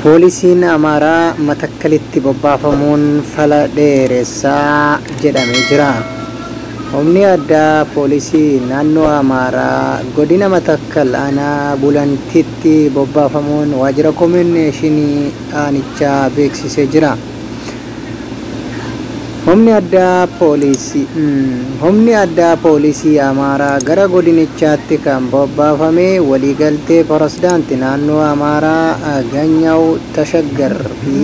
Poolisiin Amaaraa Matakkalitti bobbaafamuun fala dheeressaa jedhamee jira. Humni addaa poolisii naannoo Amaaraa godina Matakkal aanaa Bulantitti bobbaafamuun waajjira koominikeeshinii aanichaa beeksisee jira. Humni addaa poolisii Amaaraa gara godinichaatti kan bobbaafame waliigaltee pirezidaantii naannoo Amaaraa Ganyaw Tashaggar fi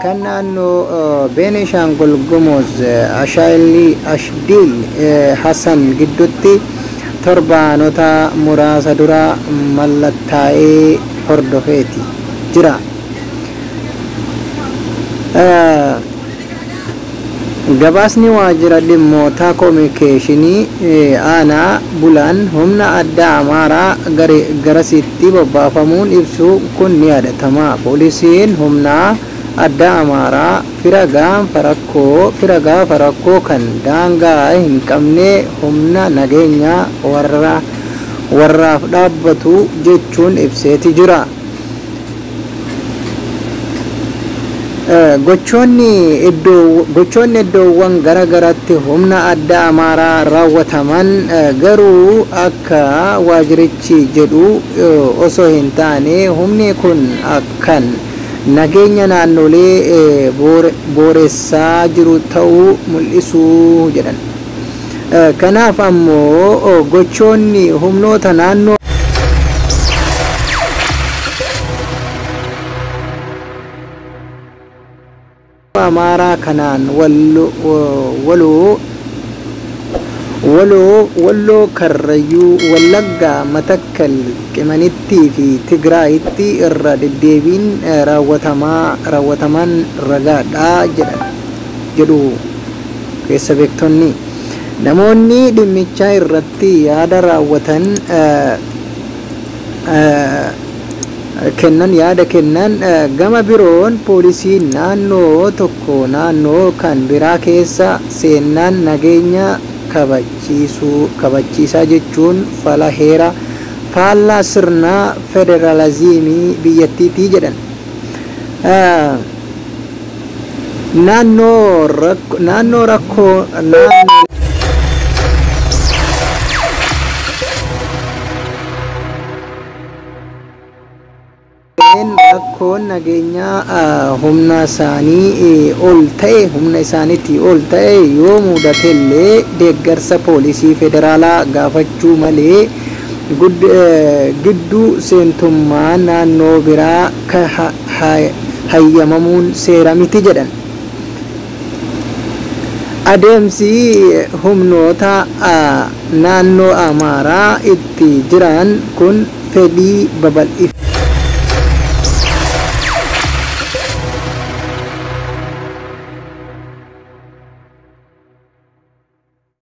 kan naannoo Beenishaangul Gumuz Ashdil Hassan gidduutti torbaanota muraasa dura mallattaa'ee hordofeeti jira. Gabaasni waajjira dhimmoota koominikeeshinii aanaa Bulan humna addaa Amaaraa garasitti bobbaafamuun ibsu kun ni yaadatama. Poolisiin humna addaa Amaaraa fira gaafa rakkoo kan daangaa hin qabne humna nageenya warraaf dhaabbatu jechuun ibseeti jira. Gochoonni iddoowwan garagaraatti humna addaa Amaaraa raawwataman garuu akka waajjirichi jedhu osoo hin taane humni kun akkan nageenya naannolee booressaa jiru ta'uu mul'isu jedhan. Kanaaf ammoo gochoonni humnoota naannoo Amaaraa kanaan Walloo Karrayyuu Wallaggaa Matakkal Qimanitti fi Tigraayitti irra deddeebiin raawwataman ragaadha jedhu keessa beektonni. Namoonni dhimmicha irratti yaada kennan gama biroon poolisiin naannoo tokko naannoo kan biraa keessa seenan nageenya kabachiisaa jechuun faallaa sirna federaalizimii biyyattiitii jedhan. Naannoo rakkoo rakkoon nageenyaa humna isaaniitii ol ta'e yoo mudatellee deeggarsa poolisii federaalaa gaafachuu malee gidduu seentummaa naannoo biraa hayyamamuun seera miti jedhan. Adeemsi humnoota naannoo Amaaraa itti jiran kun fedhii babal'ifachuu